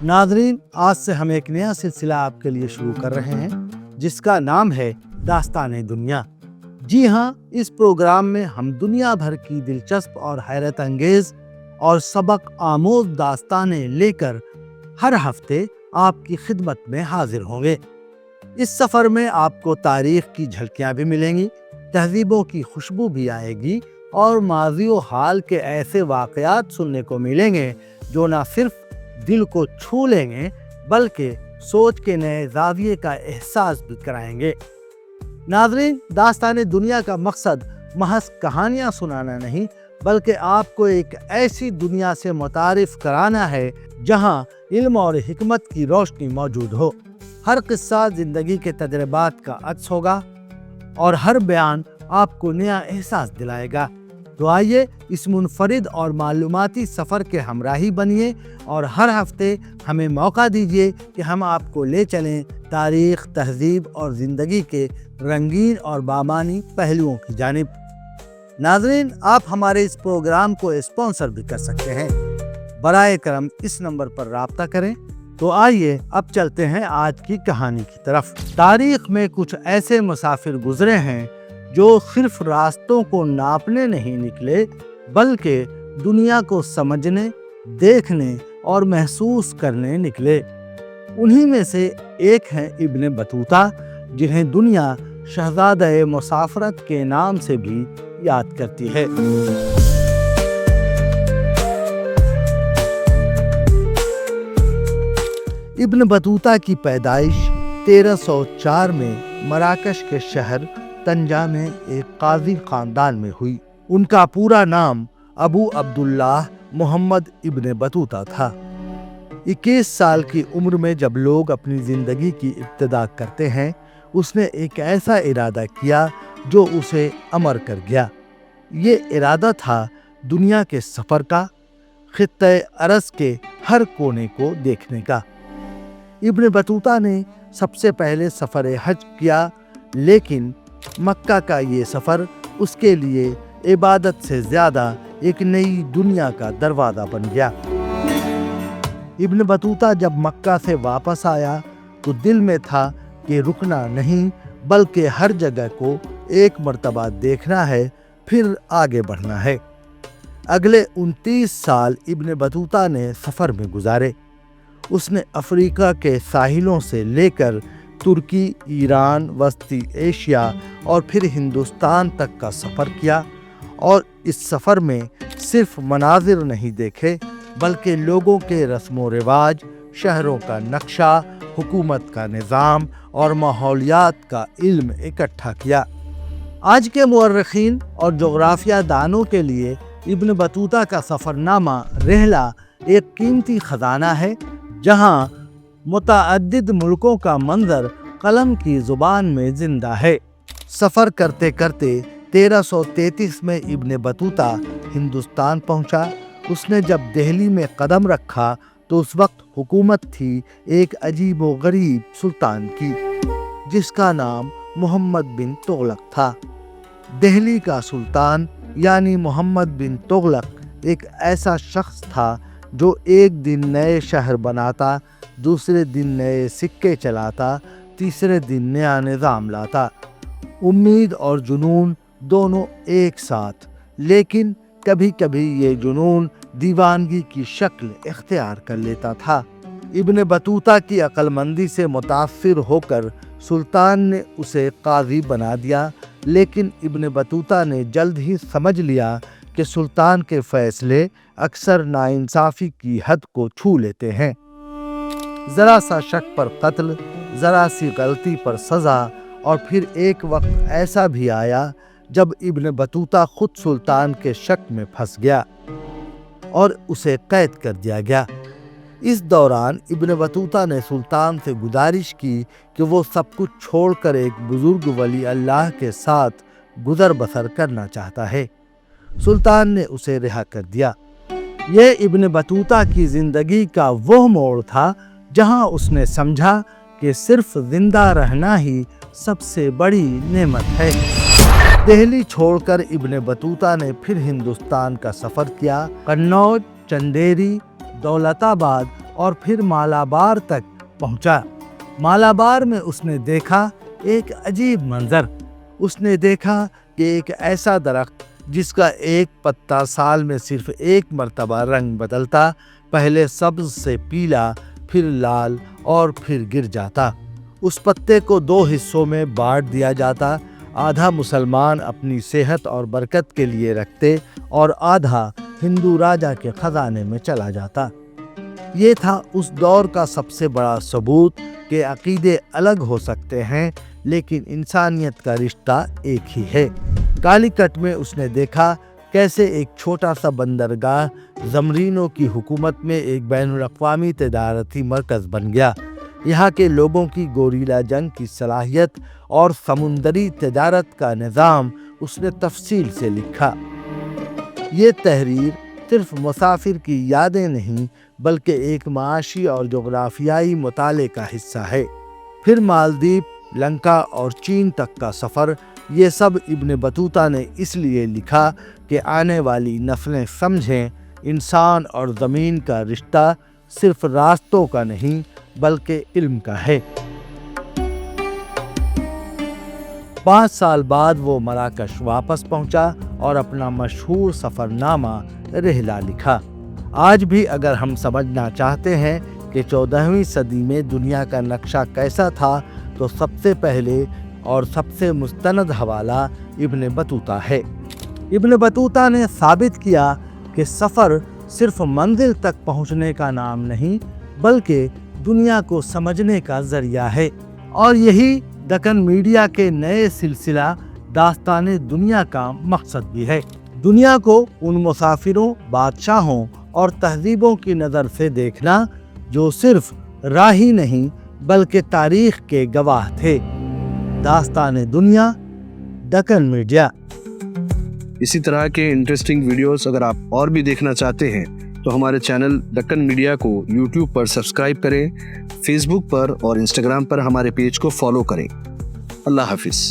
नाज़रीन, आज से हम एक नया सिलसिला आपके लिए शुरू कर रहे हैं जिसका नाम है दास्ताने दुनिया। जी हाँ, इस प्रोग्राम में हम दुनिया भर की दिलचस्प और हैरत अंगेज और सबक आमोज दास्तानें लेकर हर हफ्ते आपकी खिदमत में हाजिर होंगे। इस सफ़र में आपको तारीख की झलकियाँ भी मिलेंगी, तहजीबों की खुशबू भी आएगी और माजी व हाल के ऐसे वाक़यात सुनने को मिलेंगे जो न सिर्फ दिल को छू लेंगे बल्कि सोच के नए ज़ाविये का एहसास भी कराएंगे। नाज़रीन, दास्ताने दुनिया का मकसद महज कहानियाँ सुनाना नहीं बल्कि आपको एक ऐसी दुनिया से मुतारिफ कराना है जहाँ इल्म और हिकमत की रोशनी मौजूद हो। हर किस्सा ज़िंदगी के तजर्बात का अक्स होगा और हर बयान आपको नया एहसास दिलाएगा। तो आइए इस मुनफरिद और मालूमाती सफ़र के हमराही बनिए और हर हफ्ते हमें मौका दीजिए कि हम आपको ले चलें तारीख़, तहज़ीब और ज़िंदगी के रंगीन और बामानी पहलुओं की जानिब। नाज़रीन, आप हमारे इस प्रोग्राम को स्पॉन्सर भी कर सकते हैं। बराए करम इस नंबर पर राब्ता करें। तो आइए अब चलते हैं आज की कहानी की तरफ। तारीख़ में कुछ ऐसे मुसाफिर गुजरे हैं जो सिर्फ रास्तों को नापने नहीं निकले बल्कि दुनिया को समझने, देखने और महसूस करने निकले। उन्हीं में से एक हैं इब्न बतूता, जिन्हें दुनिया शहज़ादा मुसाफरत के नाम से भी याद करती है। इब्न बतूता की पैदाइश 1304 में मराकश के शहर तंजा में एक काजी खानदान में हुई। उनका पूरा नाम अबू अब्दुल्लाह मोहम्मद इब्न बतूता था। 21 साल की उम्र में जब लोग अपनी जिंदगी की इब्तिदा करते हैं, उसने एक ऐसा इरादा किया जो उसे अमर कर गया। ये इरादा था दुनिया के सफ़र का, खित्ते अरस के हर कोने को देखने का। इब्न बतूता ने सबसे पहले सफ़र हज किया, लेकिन मक्का का ये सफ़र उसके लिए इबादत से ज़्यादा एक नई दुनिया का दरवाज़ा बन गया। इब्न बतूता जब मक्का से वापस आया तो दिल में था कि रुकना नहीं बल्कि हर जगह को एक मर्तबा देखना है, फिर आगे बढ़ना है। अगले 29 साल इब्न बतूता ने सफ़र में गुजारे। उसने अफ्रीका के साहिलों से लेकर तुर्की, ईरान, वस्ती एशिया और फिर हिंदुस्तान तक का सफ़र किया और इस सफ़र में सिर्फ मनाजिर नहीं देखे बल्कि लोगों के रस्म रिवाज, शहरों का नक्शा, हुकूमत का निज़ाम और माहौलियात का इल्म इकट्ठा किया। आज के मुअर्रिखीन और जोग्राफिया दानों के लिए इब्न बतूता का सफ़रनामा रहला एक कीमती ख़जाना है, जहाँ मुतअद्दिद मुल्कों का मंजर कलम की ज़ुबान में ज़िंदा है। सफ़र करते करते 1333 में इब्न बतूता हिंदुस्तान पहुँचा। उसने जब दिल्ली में कदम रखा तो उस वक्त हुकूमत थी एक अजीब व गरीब सुल्तान की, जिसका नाम मोहम्मद बिन तुगलक था। दिल्ली का सुल्तान यानी मोहम्मद बिन तुगलक एक ऐसा शख्स था जो एक दिन नए शहर बनाता, दूसरे दिन नए सिक्के चलाता, तीसरे दिन नया निज़ाम लाता। उम्मीद और जुनून दोनों एक साथ, लेकिन कभी कभी ये जुनून दीवानगी की शक्ल इख्तियार कर लेता था। इब्न बतूता की अक्लमंदी से मुतासिर होकर सुल्तान ने उसे काजी बना दिया, लेकिन इब्न बतूता ने जल्द ही समझ लिया कि सुल्तान के फैसले अक्सर नाइंसाफ़ी की हद को छू लेते हैं। ज़रा सा शक पर कत्ल, ज़रा सी गलती पर सज़ा और फिर एक वक्त ऐसा भी आया जब इब्न बतूता खुद सुल्तान के शक में फंस गया और उसे कैद कर दिया गया। इस दौरान इब्न बतूता ने सुल्तान से गुजारिश की कि वो सब कुछ छोड़कर एक बुजुर्ग वली अल्लाह के साथ गुजर बसर करना चाहता है। सुल्तान ने उसे रिहा कर दिया। यह इब्न बतूता की ज़िंदगी का वो मोड़ था जहां उसने समझा कि सिर्फ जिंदा रहना ही सबसे बड़ी नेमत है। दिल्ली छोड़कर इब्न बतूता ने फिर हिंदुस्तान का सफ़र किया। कन्नौज, चंदेरी, दौलताबाद اور پھر مالابار تک پہنچا۔ مالابار میں اس نے دیکھا ایک عجیب منظر۔ اس نے دیکھا کہ ایک ایسا درخت جس کا ایک پتا سال میں صرف ایک مرتبہ رنگ بدلتا، پہلے سبز سے پیلا، پھر لال اور پھر گر جاتا۔ اس پتے کو 2 حصوں میں بانٹ دیا جاتا، آدھا مسلمان اپنی صحت اور برکت کے لیے رکھتے اور آدھا ہندو راجا کے خزانے میں چلا جاتا۔ یہ تھا اس دور کا سب سے بڑا ثبوت کہ عقیدے الگ ہو سکتے ہیں لیکن انسانیت کا رشتہ ایک ہی ہے۔ کالی کٹ میں اس نے دیکھا کیسے ایک چھوٹا سا بندرگاہ زمرینوں کی حکومت میں ایک بین الاقوامی تجارتی مرکز بن گیا۔ یہاں کے لوگوں کی گوریلا جنگ کی صلاحیت اور سمندری تجارت کا نظام اس نے تفصیل سے لکھا۔ یہ تحریر صرف مسافر کی یادیں نہیں بلکہ ایک معاشی اور جغرافیائی مطالعے کا حصہ ہے۔ پھر مالدیپ، لنکا اور چین تک کا سفر، یہ سب ابن بطوطہ نے اس لیے لکھا کہ آنے والی نسلیں سمجھیں انسان اور زمین کا رشتہ صرف راستوں کا نہیں بلکہ علم کا ہے۔ 5 سال بعد وہ مراکش واپس پہنچا اور اپنا مشہور سفر نامہ رحلہ لکھا۔ آج بھی اگر ہم سمجھنا چاہتے ہیں کہ 14ویں صدی میں دنیا کا نقشہ کیسا تھا تو سب سے پہلے اور سب سے مستند حوالہ ابن بطوطہ ہے۔ ابن بطوطہ نے ثابت کیا کہ سفر صرف منزل تک پہنچنے کا نام نہیں بلکہ دنیا کو سمجھنے کا ذریعہ ہے، اور یہی دکن میڈیا کے نئے سلسلہ داستان دنیا کا مقصد بھی ہے۔ دنیا کو ان مسافروں، بادشاہوں اور تہذیبوں کی نظر سے دیکھنا جو صرف راہی نہیں بلکہ تاریخ کے گواہ تھے۔ داستان دنیا، دکن میڈیا۔ اسی طرح کے انٹرسٹنگ ویڈیوز اگر آپ اور بھی دیکھنا چاہتے ہیں تو ہمارے چینل دکن میڈیا کو یوٹیوب پر سبسکرائب کریں، فیس بک پر اور انسٹاگرام پر ہمارے پیج کو فالو کریں۔ اللہ حافظ۔